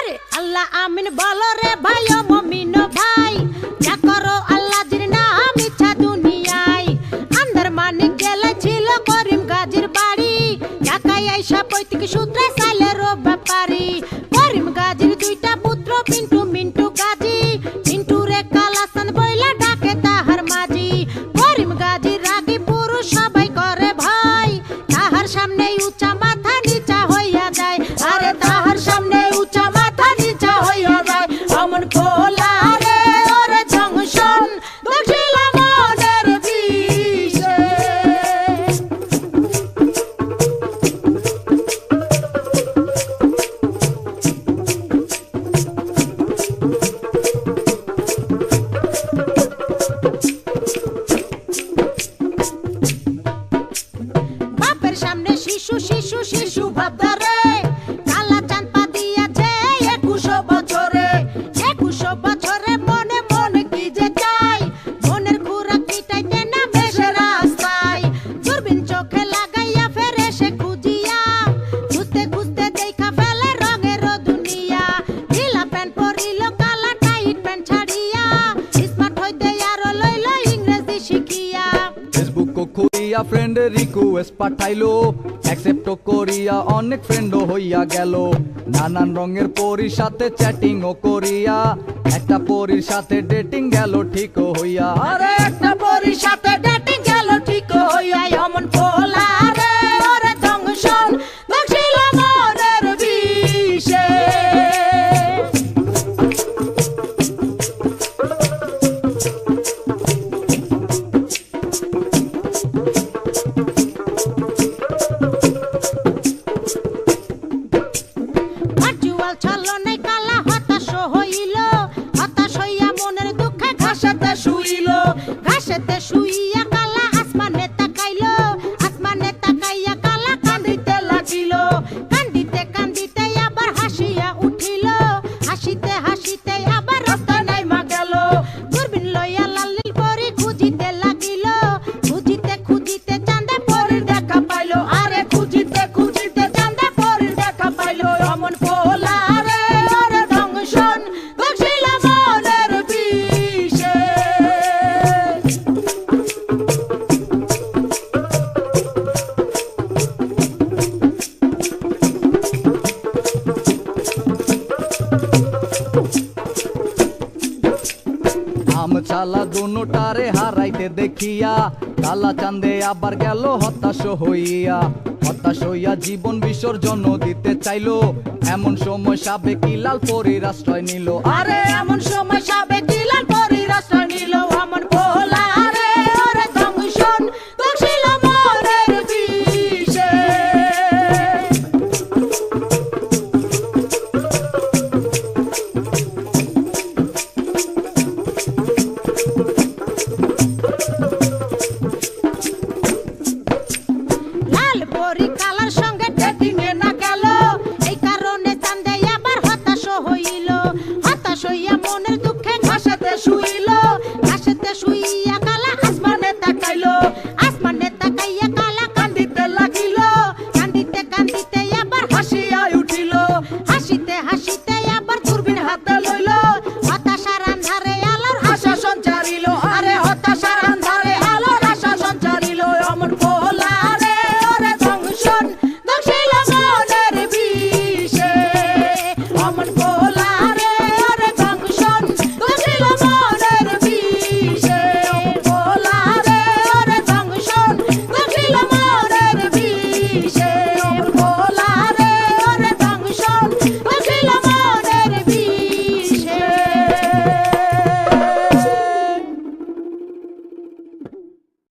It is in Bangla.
আরে আল্লাহ আমিন বলো রে ভাই ও মুমিন ভাই, যা করো আল্লাহ জির নাম ইচ্ছা দুনিয়ায়। আন্দার মানিক গেলে ছিল করিম গাজীর বাড়ি, ঢাকায় আইসা পৈতৃক সূত্রে সাইলের ব্যাপারী। করিম গাজীর দুইটা পুত্র পিন্টু মিন্টু গাজী, মিন্টু রে কালাসান বইলা ডাকে তাহার মাঝি। করিম গাজীর রাগী পুরুষ সবাই করে ভয়, তাহার সামনে উঁচা মাথা নিচা হইয়া যায়। আরে তাহার সামনে উঁচা মাথা নিচা হইয়া যায়। অমন খোলা রে ওরে জংশন দেখিল মনের বিষে। বাপের সামনে শিশু শিশু শিশু ভাবদারে, কালা চাঁদ পা দিয়াছে 21 বছরে। 21 বছরে মনে মনে কি যে চাই, মনের খুরাক মিটাইতে না বেশে রাস্তায়। দূরবীন চোখে লাগাইয়া ফেরে সে খুঁজিয়া, খুঁজতে খুঁজতে দেখা ফেলে রঙের দুনিয়া। ঢিলা প্যান্ট পরিল কালা টাইট প্যান্ট ছাড়িয়া, স্মার্ট হইতে আরো লইল ইংরেজি শিখিয়া। ফেসবুক খুলিয়া ফ্রেন্ডের রিকোয়েস্ট পাঠাইলো, অ্যাকসেপ্ট করিয়া অনেক ফ্রেন্ডও হইয়া গেল। নানান রঙের পরীর সাথে চ্যাটিং ও করিয়া, একটা পরীর সাথে ডেটিং গেল ঠিক হইয়া। আরে একটা পরীর সাথে ডেটিং গেল ঠিক হইয়া। অমন খোলা রে ওরে জংশন দেখিল মনের বিষে। ভার্চুয়াল ছলনায় কালা হতাশ হইল, হতাশ হইয়া মনের দুঃখে ঘাসেতে শুইল। ঘাসেতে শুইয়া কালা আসমানে তাকাইল, আসমানে তাকাইয়া কালা কান্দিতে লাগিল। কান্দিতে কান্দিতে আবার হাসিয়া উঠিল, হাসিতে হাসিতে আবার রাস্তায় নাইমা গেল। দূরবীন লইয়া লালিল পরি খুঁজিতে লাগিল, খুঁজিতে খুঁজিতে চাঁদে পরির দেখা পাইল। আরে খুঁজিতে খুঁজিতে চাঁদে পরির দেখা পাইল। অমন খোলা রে ওরে জংশন দেখিল মনের বিষে। আম চালা দুটারে হারাইতে দেখিয়া, কালা চাঁদে আবার গেল হতাশ হইয়া। হতাশ হইয়া জীবন বিসর্জন দিতে চাইলো, এমন সময় সাবেক লাল পরীর আশ্রয় নিল। আরে এমন সময় সাবেক লাল পরীর আশ্রয় নিল। অমন খোলা রে ওরে জংশন দেখিল মনের বিষে। লাল পরী কালার সঙ্গে ডেটিং এ না গেল, এই কারণে চাঁদে আবার হতাশ হইল। হতাশ হইয়া মনের দুঃখে ঘাসেতে শুইল, ঘাসেতে শুইয়া কালা আসমানে তাকাইল। আসমানে তাকাইয়া কালা কান্দিতে লাগিল, কান্দিতে কান্দিতে আবার হাসিয়া উঠিল। হাসিতে হাসিতে আবার দূরবীন হাতে লইল, হতাশার আন্ধারে আলোর আশা সঞ্চারিল। আরে হতাশার আন্ধারে আলোর আশা সঞ্চারিল। অমন খোলা রে ওরে জংশন দেখিল মনের বিষে। অমন